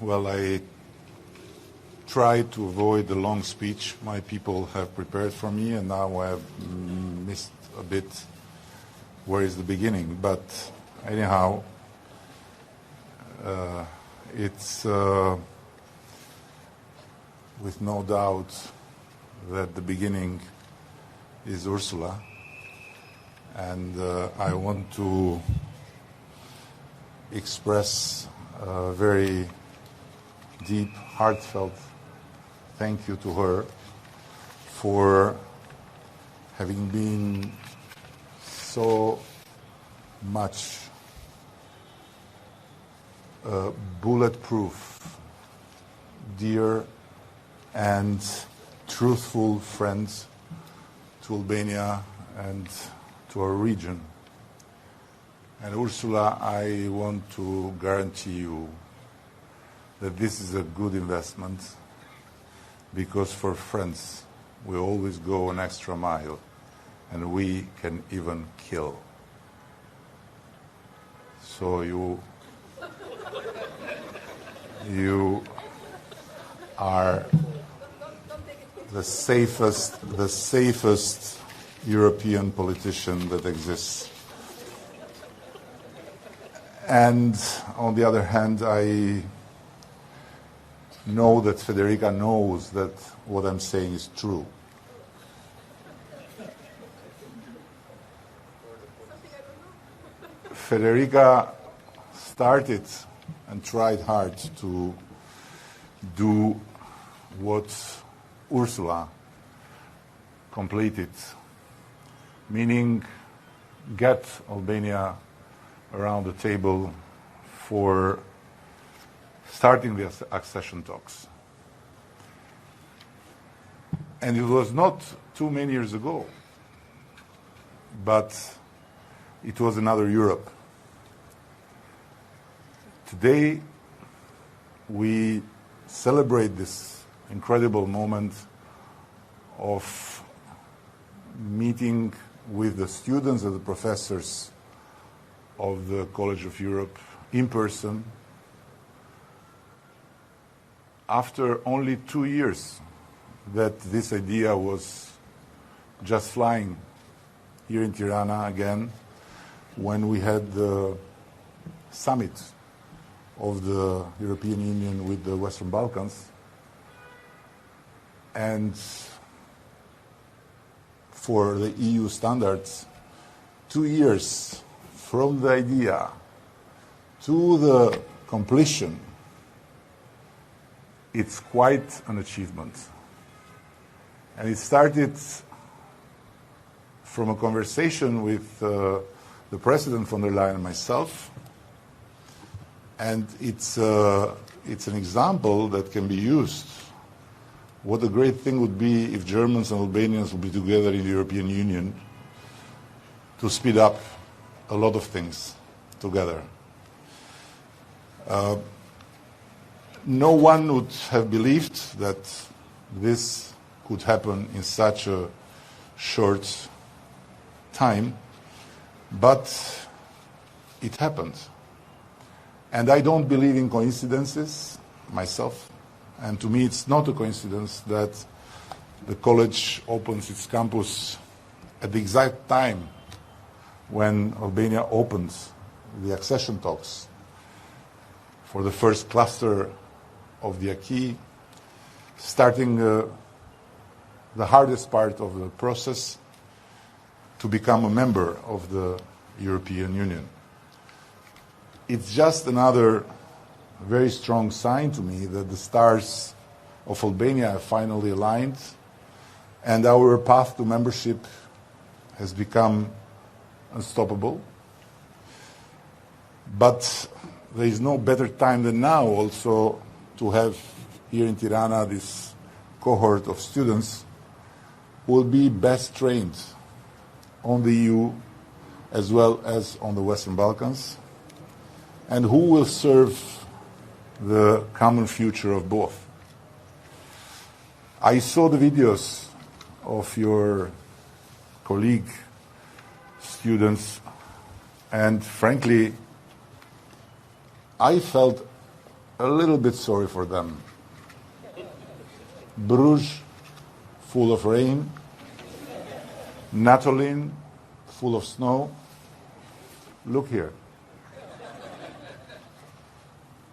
Well, I tried to avoid the long speech my people have prepared for me, and now I have missed a bit where is the beginning. But anyhow, it's with no doubt that the beginning is Ursula, and I want to express a very deep, heartfelt thank you to her for having been so much bulletproof, dear and truthful friends to Albania and to our region. And Ursula, I want to guarantee you that this is a good investment, because for friends we always go an extra mile, and we can even kill. So you are the safest European politician that exists. And on the other hand, I know that Federica knows that what I'm saying is true. Federica started and tried hard to do what Ursula completed, meaning get Albania around the table for starting the accession talks. And it was not too many years ago, but it was another Europe. Today, we celebrate this incredible moment of meeting with the students and the professors of the College of Europe in person after only 2 years that this idea was just flying here in Tirana again, when we had the summit of the European Union with the Western Balkans. And for the EU standards, 2 years from the idea to the completion, it's quite an achievement. And it started from a conversation with the President von der Leyen and myself. And it's an example that can be used. What a great thing would be if Germans and Albanians would be together in the European Union to speed up a lot of things together. No one would have believed that this could happen in such a short time, but it happened. And I don't believe in coincidences myself, and to me it's not a coincidence that the college opens its campus at the exact time when Albania opens the accession talks for the first cluster of the acquis, starting the hardest part of the process to become a member of the European Union. It's just another very strong sign to me that the stars of Albania have finally aligned, and our path to membership has become unstoppable. But there is no better time than now also to have here in Tirana this cohort of students who will be best trained on the EU as well as on the Western Balkans, and who will serve the common future of both. I saw the videos of your colleague students, and frankly, I felt a little bit sorry for them. Bruges, full of rain. Natolin, full of snow. Look here.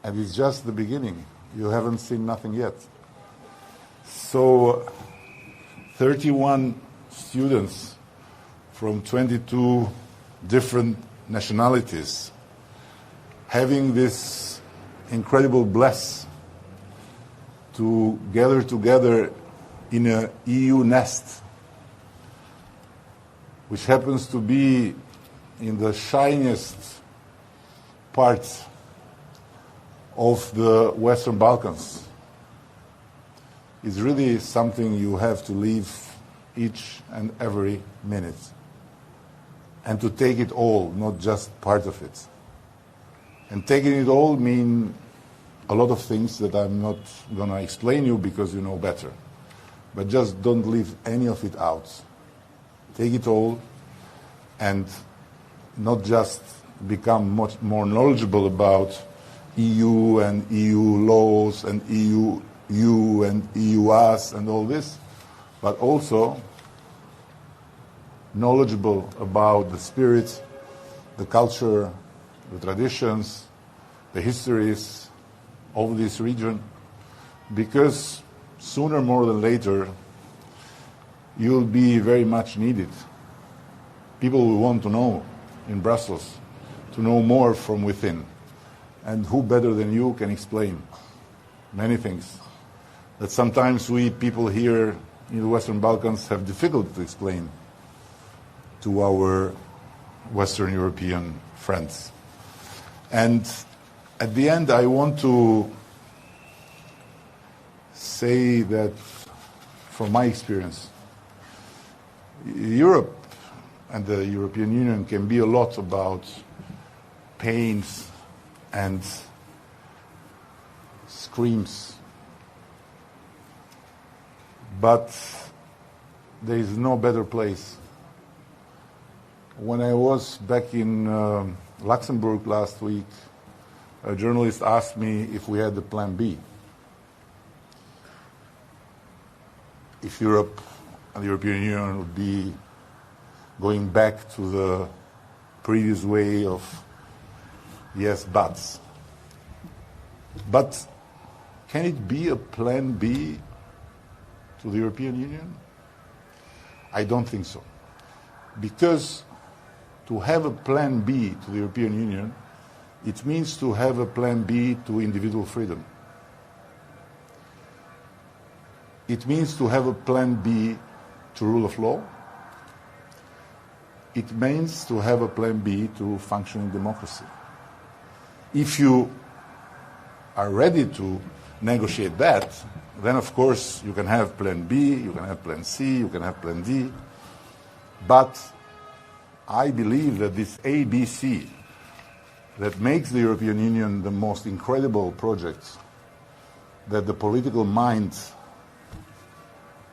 And it's just the beginning. You haven't seen nothing yet. So 31 students from 22 different nationalities having this incredible bless to gather together in a EU nest, which happens to be in the shiniest parts of the Western Balkans, is really something you have to live each and every minute, and to take it all, not just part of it. And taking it all means a lot of things that I'm not going to explain you because you know better. But just don't leave any of it out. Take it all and not just become much more knowledgeable about EU and EU laws and EU and EU us and all this, but also knowledgeable about the spirit, the culture, the traditions, the histories of this region, because sooner more than later you'll be very much needed. People will want to know in Brussels, to know more from within. And who better than you can explain many things that sometimes we people here in the Western Balkans have difficulty to explain to our Western European friends. And at the end, I want to say that from my experience, Europe and the European Union can be a lot about pains and screams, but there is no better place. When I was back in Luxembourg last week, a journalist asked me if we had the plan B. If Europe and the European Union would be going back to the previous way of yes, buts. But can it be a plan B to the European Union? I don't think so. Because to have a plan B to the European Union, it means to have a plan B to individual freedom. It means to have a plan B to rule of law. It means to have a plan B to functioning democracy. If you are ready to negotiate that, then of course you can have plan B, you can have plan C, you can have plan D. But I believe that this ABC that makes the European Union the most incredible project that the political mind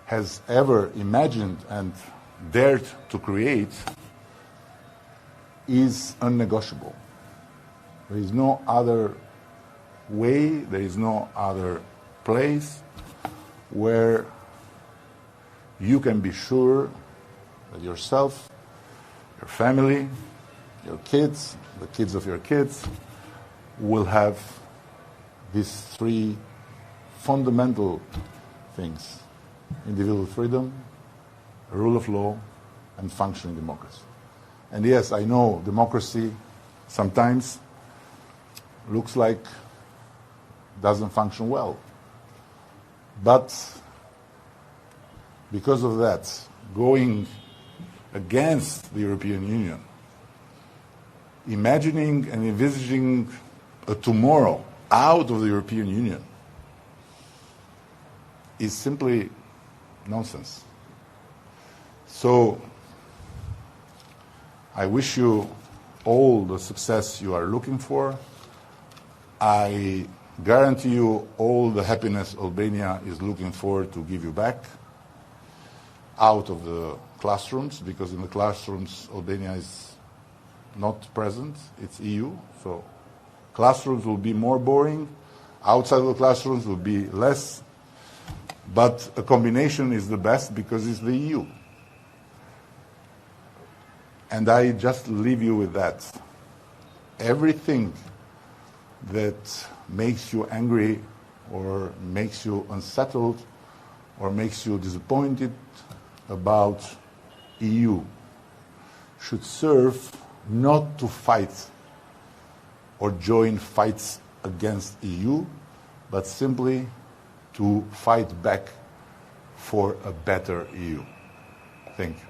has ever imagined and dared to create is unnegotiable. There is no other way, there is no other place where you can be sure that yourself, your family, your kids, the kids of your kids will have these three fundamental things: individual freedom, rule of law, and functioning democracy. And yes, I know democracy sometimes looks like doesn't function well. But because of that, going against the European Union, imagining and envisaging a tomorrow out of the European Union is simply nonsense. So I wish you all the success you are looking for. I guarantee you all the happiness Albania is looking for to give you back out of the classrooms, because in the classrooms Albania is not present, it's EU, so classrooms will be more boring. outside of the classrooms will be less, but a combination is the best because it's the EU. And I just leave you with that. Everything that makes you angry or makes you unsettled or makes you disappointed about EU should serve not to fight or join fights against EU, but simply to fight back for a better EU. Thank you.